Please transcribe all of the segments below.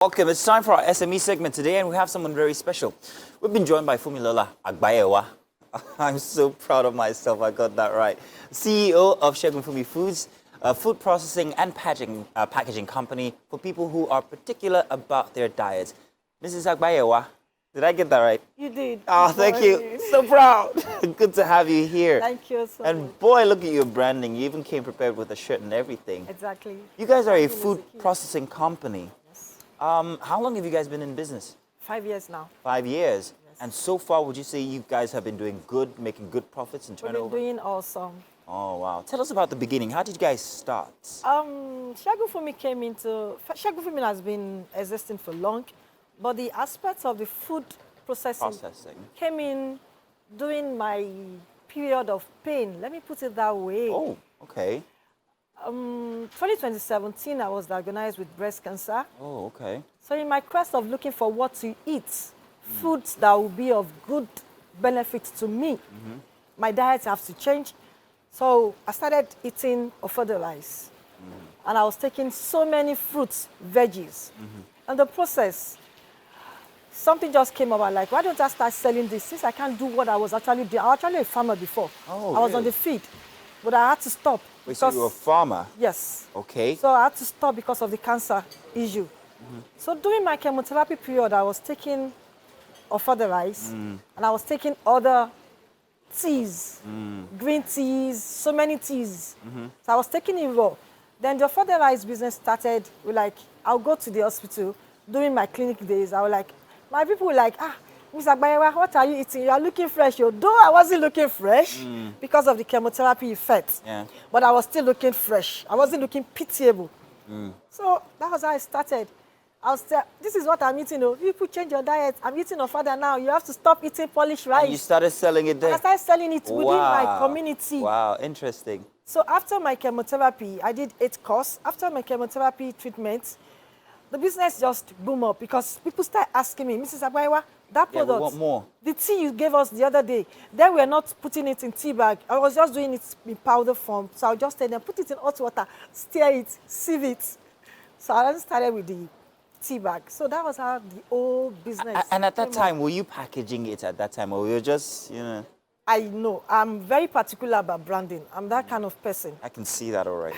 Welcome. It's time for our SME segment today, and we have someone very special. We've been joined by Fumilola Agbayewa. I'm so proud of myself. I got that right. CEO of Segunfunmi Foods, a food processing and packaging company for people who are particular about their diets. Mrs. Agbayewa, did I get that right? You did. Oh, thank you. So proud. Good to have you here. Thank you so much. And boy, look at your branding. You even came prepared with a shirt and everything. Exactly. You guys are a food processing company. How long have you guys been in business? 5 years now. 5 years. Yes. And so far, would you say you guys have been doing good, making good profits and turnover? We've been doing awesome. Oh, wow. Tell us about the beginning. How did you guys start? Segunfunmi has been existing for long, but the aspects of the food processing came in during my period of pain. Let me put it that way. Oh, okay. 2017, I was diagnosed with breast cancer. Oh, okay. So in my quest of looking for what to eat, foods that will be of good benefit to me, my diet has to change. So I started eating ofada rice. And I was taking so many fruits, veggies. And the process, something just came up. I'm like, why don't I start selling this? Since I can't do what I was actually doing. I was actually a farmer before. Oh, I was on the feed, but I had to stop. Wait, so you were a farmer? Yes. Okay. So I had to stop because of the cancer issue. So during my chemotherapy period, I was taking ofada rice, and I was taking other teas, green teas, so many teas. So I was taking it raw. Then the ofada rice business started. I'll go to the hospital during my clinic days. I was like, my people were like, Ms. Agbayewa, what are you eating? You are looking fresh. Though I wasn't looking fresh because of the chemotherapy effect, but I was still looking fresh. I wasn't looking pitiable. So that was how I started. This is what I'm eating. People change your diet. I'm eating ofada now. You have to stop eating polished rice. And you started selling it there? I started selling it within my community. Wow, interesting. So after my chemotherapy, I did 8 courses. After my chemotherapy treatment, the business just boom up because people start asking me, Mrs. Agbayewa, that product, we want more. The tea you gave us the other day, then we're not putting it in tea bag. I was just doing it in powder form. So I'll just tell them, put it in hot water, stir it, sieve it. So I just started with the tea bag. So that was how the whole business And at that time, were you packaging it at that time, or were you just, I know. I'm very particular about branding. I'm that kind of person. I can see that already.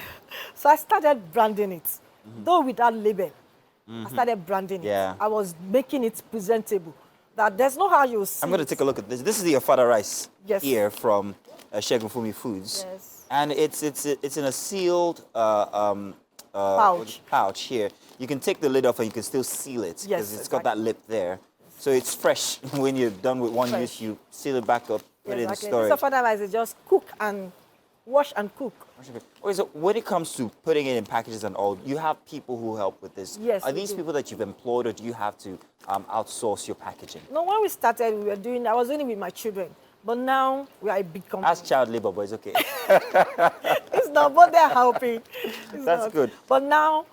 So I started branding it, though without label. I started branding it. I was making it presentable. That there's no how you see. I'm going to take a look at this. This is the ofada rice here from Segunfunmi Foods. Yes. And it's in a sealed pouch here. You can take the lid off and you can still seal it because it's got that lip there. So it's fresh. When you're done with one use, you seal it back up, put it in storage. This ofada rice is just cook and wash and cook. Okay, so when it comes to putting it in packages and all, you have people who help with this. Yes. Are these people that you've employed, or do you have to outsource your packaging? No, when we started, I was doing it with my children. But now we are a big company. As child labor, but it's okay. It's not, but they're helping. That's good. But now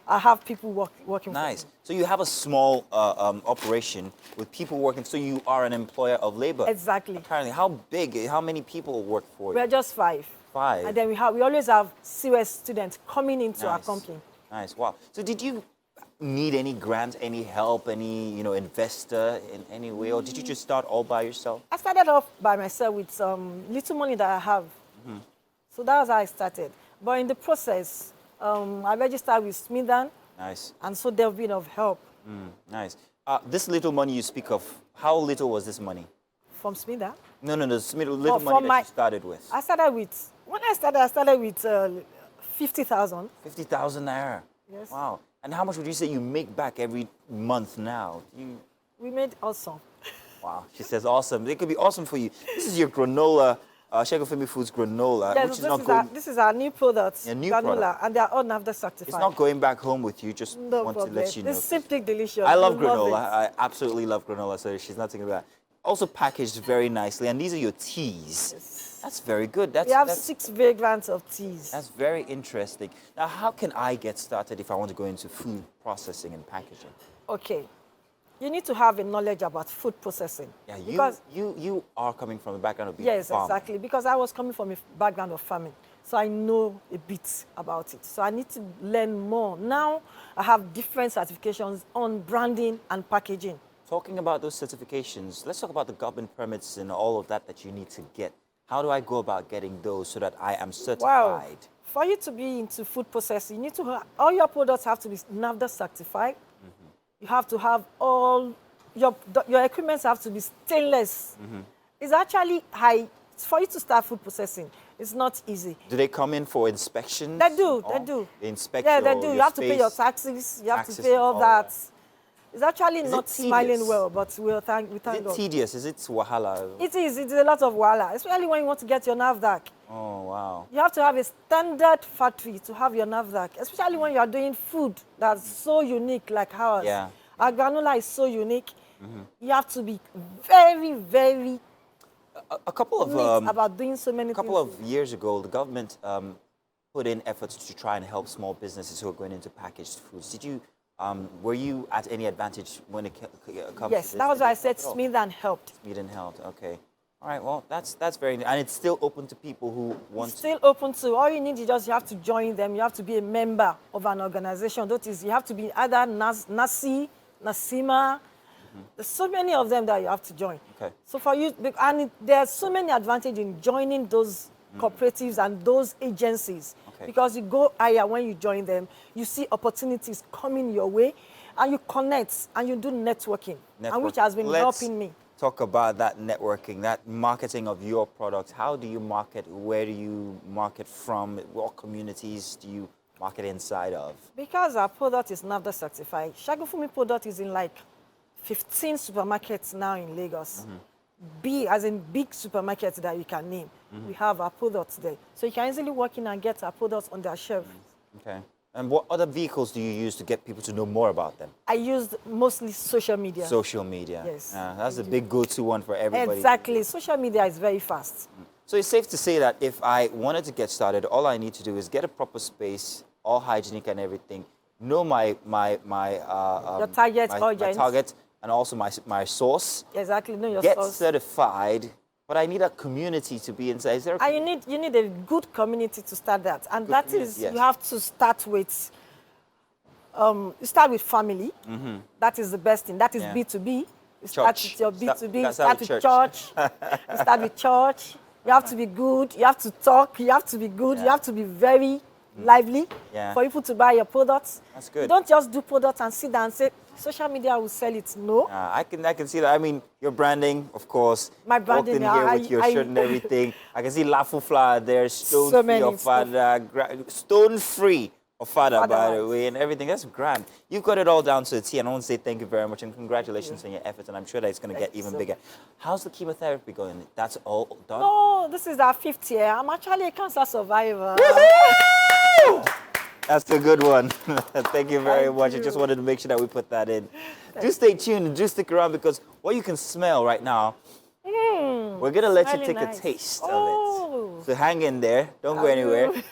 I have people working Nice. for me. So you have a small operation with people working, so you are an employer of labor. Exactly. Apparently, how many people work for you? We're just 5. 5. And then we always have CS students coming into our company. Nice. Wow. So did you need any grant, any help, any investor in any way, or did you just start all by yourself? I started off by myself with some little money that I have. So that was how I started. But in the process, I registered with Smithan. Nice. And so they've been of help. Nice. This little money you speak of, how little was this money? From Smithan? No, this little money that you started with. When I started with 50,000. 50,000 naira? Yes. Wow. And how much would you say you make back every month now? We made awesome. Wow, she says awesome. It could be awesome for you. This is your granola, Segunfunmi Foods granola, Yes, which is not going... This is our new product, new granola, product. And they are all NAFDA certified. It's not going back home with you, just no want problem. to let you know. It's simply delicious. I love granola. I absolutely love granola, so she's not thinking about it. Also packaged very nicely, and these are your teas. Yes. That's very good. We have 6 vagrants of teas. That's very interesting. Now, how can I get started if I want to go into food processing and packaging? Okay. You need to have a knowledge about food processing. Yeah, because you are coming from a background of being yes, farmer. Exactly. Because I was coming from a background of farming. So I know a bit about it. So I need to learn more. Now I have different certifications on branding and packaging. Talking about those certifications, let's talk about the government permits and all of that you need to get. How do I go about getting those so that I am Wow. certified? For you to be into food processing, you need to have, all your products have to be NAFDA certified. You have to have all your equipment have to be stainless. It's actually high. For you to start food processing, it's not easy. Do they come in for inspections? They do, and all? they do. They inspect Yeah, your, they do. your You have to pay your space? taxes. You have to Taxes pay and all all that. that. It's actually Is not it smiling tedious? well, but we thank Is God. it tedious? Is it wahala? It is. It's a lot of wahala, especially when you want to get your NAFDAC. Oh, wow. You have to have a standard factory to have your NAFDAC, especially when you are doing food that's so unique like ours. Yeah. Our granola is so unique. You have to be very, very A couple of neat about doing so many a couple things. of years ago, the government put in efforts to try and help small businesses who are going into packaged foods. Did you, were you at any advantage when it comes Yes, to this? that was Did why they I said help at all? Smith and helped. Sweden helped. Okay. All right. Well, that's very, and it's still open to people who want. It's still open to, all you need is just, you have to join them. You have to be a member of an organization. That is, you have to be either NASI, NASIMA. There's so many of them that you have to join. Okay. So for you, and there's so many advantages in joining those cooperatives and those agencies. Okay. Because you go higher when you join them, you see opportunities coming your way, and you connect and you do networking. And which has been helping me. Talk about that networking, that marketing of your products. How do you market? Where do you market from? What communities do you market inside of? Because our product is NAFDA certified, Segunfunmi product is in like 15 supermarkets now in Lagos. Big, as in big supermarkets that you can name. We have our products there. So you can easily walk in and get our products on their shelf. Okay. And what other vehicles do you use to get people to know more about them? I used mostly social media. Social media. Yes. That's a big go-to one for everybody. Exactly. Social media is very fast. So it's safe to say that if I wanted to get started, all I need to do is get a proper space, all hygienic and everything, know my Your target my audience. target, and also my source. Exactly. Know your Get source. certified, but I need a community to be inside. Is there a And you need a good community to start that. And that is, yes. you have to start with, you start with family. That is the best thing. That is Yeah. B2B. You start Church. with your B2B, you Start start with with church. church. You start with church. You have to be good. You have to talk. You have to be good. You Yeah. have to be very lively Yeah. for people to buy your products. That's good. You don't just do products and sit down and say, social media will sell it. No. I can see that. I mean, your branding, of course. My branding, Walked in here I- with your I- shirt and everything. I can see Lafu flour there, stone So free many of stuff. father, stone free of father, Father by the rice. way, and everything. That's grand. You've got it all down to a T, and I want to say thank you very much and congratulations on your efforts. And I'm sure that it's going to get Thank you even so bigger. How's the chemotherapy going? That's all done. No, this is our 5th year. I'm actually a cancer survivor. That's a good one. Thank you very Thank much. I you. just wanted to make sure that we put that in. Do stay tuned. Do stick around because what you can smell right now, we're going to let you smelling take nice. a taste Oh. of it. So hang in there. Don't go I anywhere. will.